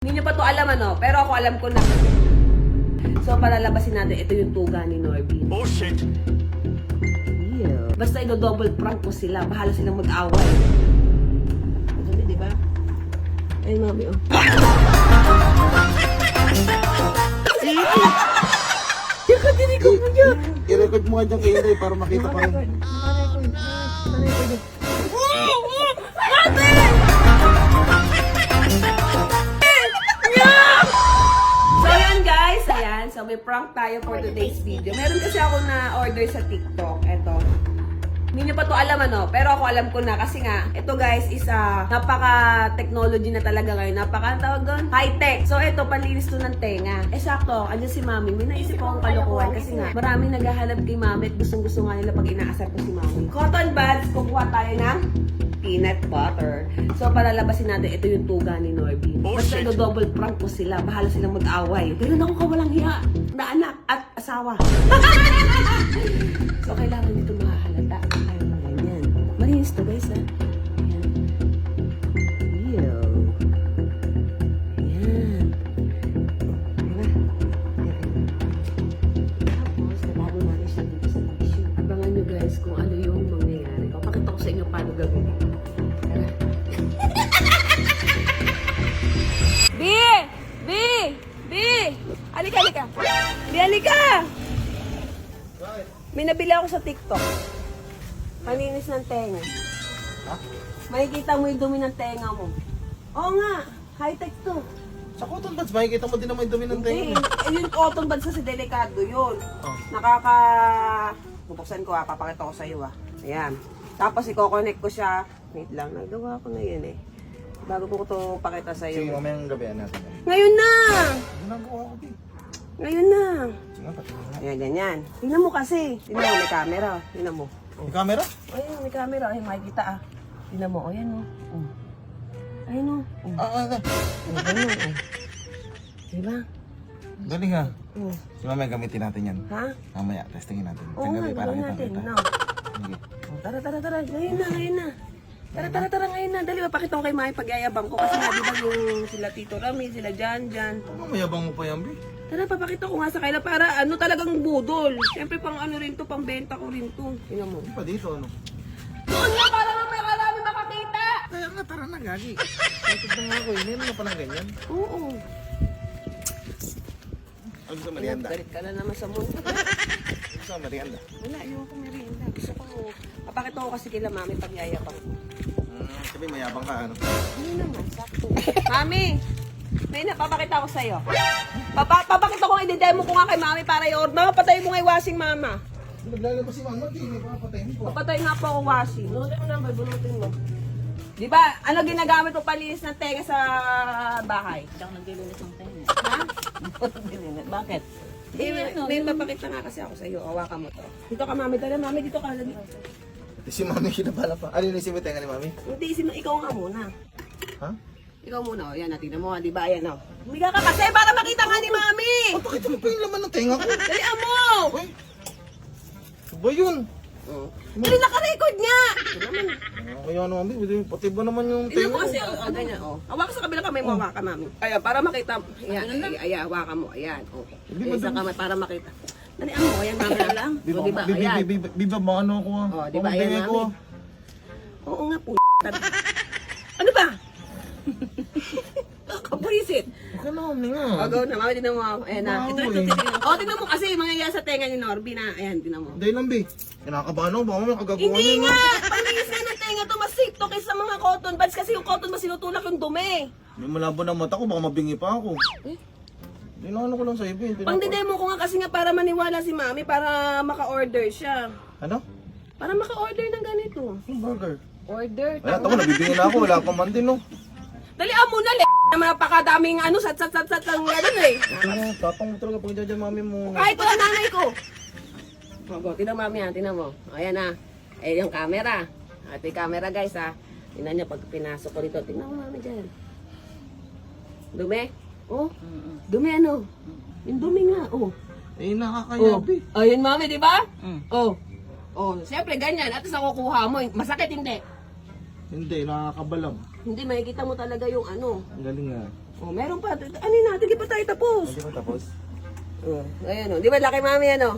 Hindi nyo pa to alam pero ako alam ko na. So palalabasin natin, ito yung tuga ni Norby. Oh shit! Yeah. Basta double prank ko sila, bahala silang mag-away. Madali, di ba? Ay, mami, oh. Yakadinig ko mo niya. I-record mo nga dyan kay Inday para makita pa yun. So yan guys, ayan. So may prank tayo for today's video. Meron kasi ako na order sa TikTok. Eto. Hindi nyo pa to alam pero ako alam ko na kasi nga, ito guys is napaka-technology na talaga ngayon. Napaka-tawag doon, high-tech. So ito, panlinis to ng tenga. Sakto, andyan si Mami. May naisip akong kalokohan kasi nga, maraming naghahanap kay Mami at gustong-gusto nga nila pag inaasar ko si Mami. Cotton buds, kukuha tayo ng peanut butter. So palalabasin natin, ito yung tuga ni Norby. Basta double prank ko sila, bahala silang mag-away. Pero ako kawalang hiya na anak at asawa. So kailangan dito mahahalata. Ayaw na ganyan. Malinis to guys ha. Ayan. Ew. Ayan. Diba? Tapos, nababo natin siya dito sa tissue. Abangan nyo guys kung ano yung mangyayari. Papakita ko sa inyo paano gagawin. B! B! B! Halika, halika! B, halika! May nabili ako sa TikTok. Paninis ng tenga. Ha? Makikita mo yung dumi ng tenga mo. Oo nga, high-tech to. Sa cotton buds, makikita mo din naman yung dumi ng Hindi, tenga. yung cotton buds kasi delikado yun. Oh. Bubuksan ko papakita ko sa iyo Ayan. Tapos i-connect ko siya. Wait lang, nagawa ko na yun Bago ko ito pakita sa Sige, iyo. mamayang gabi natin yan. Ngayon na! Ginagawa ko din. Ngayon na! Sige nga, pati nga. Ayan, ganyan. Tingnan mo kasi. Tingnan mo, may camera. Tingnan mo. May camera? Ayun, may camera. Ayun, makikita Tingnan mo. Ayan Ayun Ayun Diba? Galing ha. Oh. Sige, mamaya gamitin natin yan. Ha? Mamaya, testingin natin. Oo nga, gawin natin. No. Sige. Tara. Ngayon na. Tara, ngayon na. Dali, mapakita ko kay Mami pagyayabang ko. Kasi nga, di ba yung sila Tito Rami, sila Jan. Mayabang mo pa yan, Bi. Tara, papakita ko nga sa kanila para talagang budol. Siyempre, pang rin to, pang benta ko rin to. Tingnan mo. Hindi pa dito, ano? Doon nga, para may karami makakita. Kaya nga, tara na, gagi. Ito na nga ako, hindi mo na pala ganyan. Oo. Ano sa merienda? Galit ka na naman sa mundo. Ano sa merienda? Wala, ayoko merienda. Gusto ko, papakita ko kasi kila Mami pagyayabang ko. Sabi, mayabang ka, ano? Hindi naman, sakto. Mami! May napapakita ko sa'yo. Papakita ko, i-demo ko nga kay Mami para i-order. Mama, patayin mo nga yung washing, Mama. Naglalabas si Mama, di may papatayin ko. Papatay nga po ako washing. Bunutin mo na, bunutin mo. Di ba, ano ginagamit mo palinis ng tenga sa bahay? Hindi ako naglilinis ng tenga. Ha? Bakit? May papakita nga kasi ako sa'yo. Hawakan mo to. Dito ka, Mami. Tara, Mami, dito ka. Si Mami, kinabala pa. Ano yung isip mo tenga ni Mami? Hindi, ikaw nga muna. Ha? Ikaw muna, Yan, natin mo, di ba? Ayan, Humiga ka kasi para makita nga ni Mami. Oh, pakita mo pa yung laman ng tenga ko. Dalian mo! Uy! Ano ba yun? Dali, naka-record nga! Kaya naman, Bi, pati ba naman yung Tignan tenga mo ko? kasi, ganyan, Hawakan sa kabila kamay mo, hawakan, Mami. Ayan, para makita. Ayan, hawakan mo. Ayan, Ayan, sa kamay, para makita. Dalian mo, ayan, Mami na lang. O, di ba? Ayan. Biba, baka ano ako ah. O, di ba? Ayan, Baka Mami. Oo nga, po. Ano ba? Kapulisit. Okay na, Mami nga. Go na, Mami, tignan mo. Ayan na. Wow, Ito, tignan mo. Tignan mo kasi, mangyayari sa tenga ni Norby na. Ayan, tignan mo. Dahil lang, Bi. Kinakabahan ako, baka may kagagawa Hindi niya. nga! Panilis nga ng tenga to, mas safe to kaysa mga cotton buds kasi yung cotton buds sinutulak yung dumi. May malabo ng mata ko, baka mabingi pa ako. Dinaano ko lang sa iba. Pang didemo ko nga kasi nga para maniwala si Mami para maka-order siya. Ano? Para maka-order ng ganito. Yung burger. Order. Wala, tama, nabibingin na ako. Wala pa man din, no. Dalian mo na, naman napakadaming sat ang ganun Ano, tapang mo talaga pag dyan, Mami mo. Kahit wala nanay ko. Tingnan Mami tingnan mo. Ayan na. Yung camera. Ito yung camera guys Tingnan niyo pag pinasok ko dito. Tingnan mo Mami dyan. Dumi? Dumi ano? Yung dumi nga, Eh, nakakayabi. Ayun Mami, di ba? Siyempre ganyan. At sa kukuha mo, masakit hindi. Hindi, nakakabalam. Hindi, makikita mo talaga yung ano. Ang galing nga. Oh, meron pa. Ano natin, di pa tayo tapos. Hindi pa tapos? Oh, ayan oh. Di ba laki mami ano?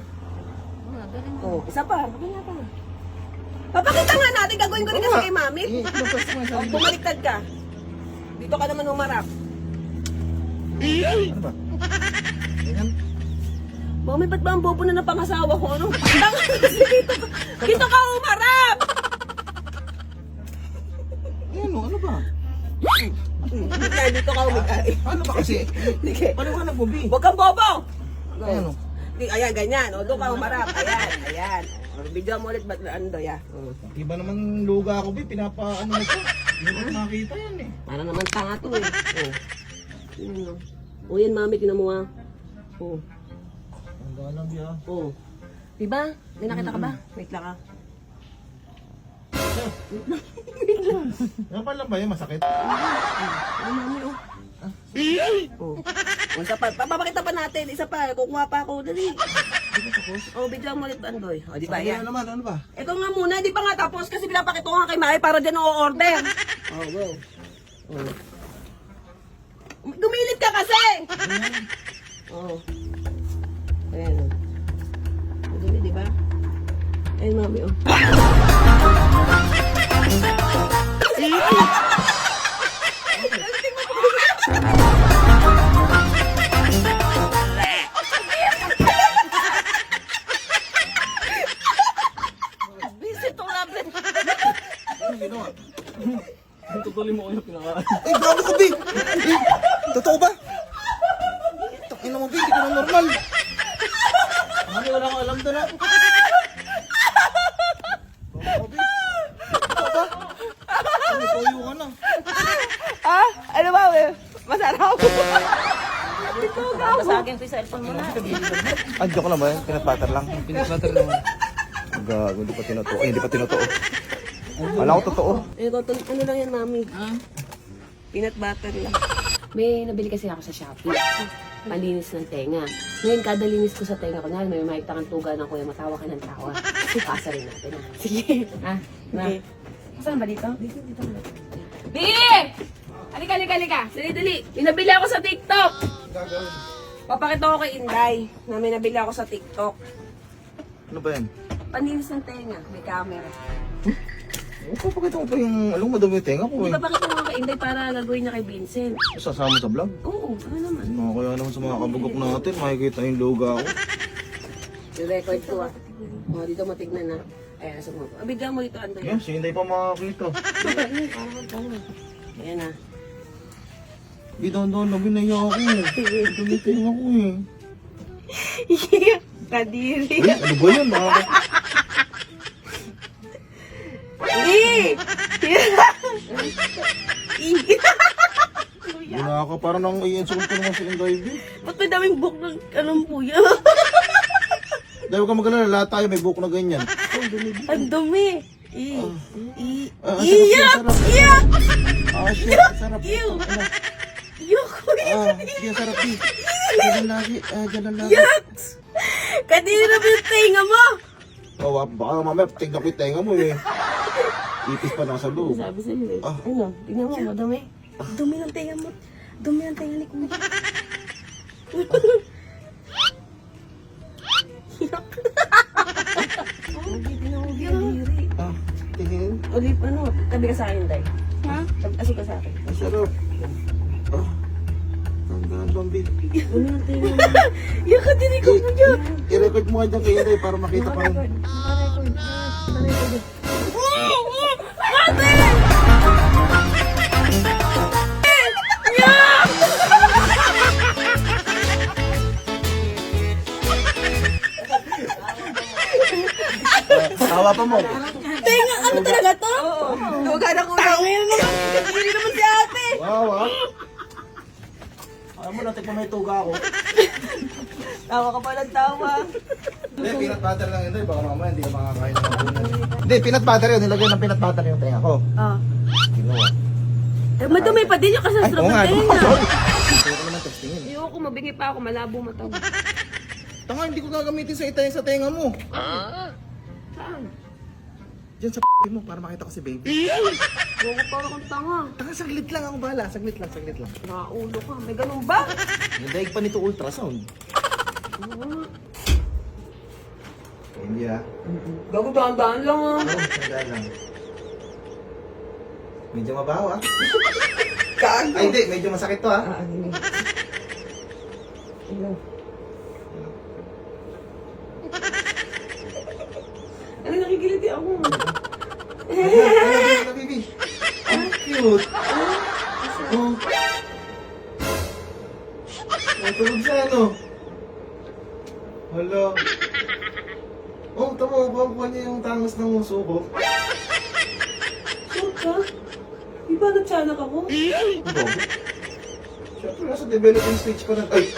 Ah, galing. Oh, isa pa. Wala pa. Papakita nga natin, gagawin ko rin kasi kay mami. Tapos nga Oh, bumaliktad ka. Dito ka naman humarap. Ano ba? Ganyan? Mami, ba't ba ang bobo na napangasawa ko? Ano? Tanga kasi dito ka humarap! Ano? Ano ba? Hindi dito ka humigay. Ano ba kasi? Sige. Paliwanag mo, B. Huwag kang bobo! Ano? Ayan, ganyan. O, doon ka humarap. Ayan, ayan. O, video mo ulit ba't ano, ya? Iba naman luga ako, B. Pinapaano mo ito. Hindi ko nakita yan eh. Para naman tanga to eh. O. Yun, no? O, yan, mami, tinan mo ah. O. Ang galang, B ah. O. Diba? May nakita ka ba? Wait lang ah. Yan pala ba yun? Masakit? Ay, mami, oh. Oh. Oh, isa pa. Papakita pa natin. Isa pa. Kukuha pa ako. Dali. Oh, bigyan mo ulit, Andoy. Oh, di ba? Ano Yan. naman? Ano ba? Ito nga muna. Di pa nga tapos kasi pinapakita ko nga kay Mari para dyan o-order. Oh, go. Oh. Gumilid ka kasi! Oh. Ayan. Oh. Dali, di ba? Ayan, mami, oh. Visit to lablet. Ano ginawa? Tutuloy mo ko yung pinakain. Eh, grabe ka, B! Eh, totoo ba? Takin mo, B. Hindi ka na normal. Ano, wala kang alam doon, ha? Totoo, B. Totoo ba? Ano, toyo ka na. Ah, ano ba, we? Masarap. Ito ka. Sa akin ko yung cellphone mo na. Ah, joke lang ba yan? Peanut butter lang? Peanut butter naman. Gago, hindi pa tinutuo. Ay, hindi pa tinutuo. Wala ko totoo. Ano lang yan, mami? Ah? Peanut butter lang. May nabili kasi ako sa Shopee. Palinis ng tenga. Ngayon, kada linis ko sa tenga ko, may makita kang tuga ng kuya, matawa ka ng tawa. Pasa rin natin. Ah. Sige. Ah, na. Saan ba dito? Dito. Bili! Halika. Dali. May nabili ako sa TikTok. Papakita ko kay Inday na may nabili ako sa TikTok. Ano ba yan? Palinis ng tenga. May camera. Papakita ko pa yung, alam mo, madami yung tenga ko Hindi eh. papakita ko kay Inday para gagawin niya kay Vincent. Sasama sa vlog? Oo, ano naman. Kaya naman sa mga kabugok natin, makikita yung luga ko. I-record ko ah. O, dito mo tignan na. Ayan, nasa mo. Bigyan mo dito, Anday. Yan, si Hinday pa makakita. Ayan na. Bidon-don, nabinaya ako. Tumiting ako eh. Kadiri. Uy, ano ba yan? Gina ka, parang nang i-insult ko naman si Inday. Ba't may daming book ng anong puya? Dahil ka magalala, lahat tayo may buhok na ganyan. Ang dumi. Iyak! Iyak! Ah, shit, sarap. Ew! Ano? Iyak ko Sige, sarap eh. Ganun lagi, ganun lagi. Iyak! Kadiri na yung tenga mo! Oh, baka mamaya tignan ko yung tenga mo eh. Ipis pa nasa loob. Sabi sa'yo eh. Ah. Ano? Tingnan mo, madumi. Dumi ng tenga mo. Dumi ng tenga ni Kuya. Iyak. Tingnan mo, kadiri. Ah, tingin. Ulip, ano? Tabi ka sa akin, Day. Ha? Tabi ka sa akin. Ang sarap. Ah, ang gandang bit. Dumi ng tenga mo. Iyak ka din ikaw mo dyan. I-record mo nga dyan kay Inday para makita pa yun. Naka-record. Naka-record. Tawa pa mo. Tenga, ano talaga to? Oo. Tugan ako. Tangin mo. Hindi naman si ate. Wow, ah. Alam mo, natin pa may tuga ako. Tawa ka pa ng tawa. Hindi, peanut butter lang yun. Baka mamaya hindi na makakain ng mabunan. Hindi, peanut butter yun. Nilagyan ng peanut butter yung tenga ko. Ah. Ginawa. Eh, madumi pa din yung kasasarap oo ng nga. tenga. Sorry. Hindi ko naman testingin. Ayoko, mabingi pa ako. Malabo mata mo. Tanga, hindi ko gagamitin sa itay sa tenga mo. Saan? dyan sa mo para makita ko si baby. Buko pa akong tanga. Taka, saglit lang ako bahala. Saglit lang. Nakaulo ka. May ganun ba? Nadaig pa nito ultrasound. Hindi ah. Gago, daan-daan lang ah. Sandaan lang. Medyo mabaho ah. Gago. Ay, hindi. Medyo masakit to ah. Ano, nakikiliti ako. Ano, baby? Ang cute. Oh. Tulog siya, ano? Hala. Oh, tama. Kuha niya yung tangos ng uso ko. Sure ka? Di ba nagsanak ako? Siyempre, nasa developing stage pa na. Ay!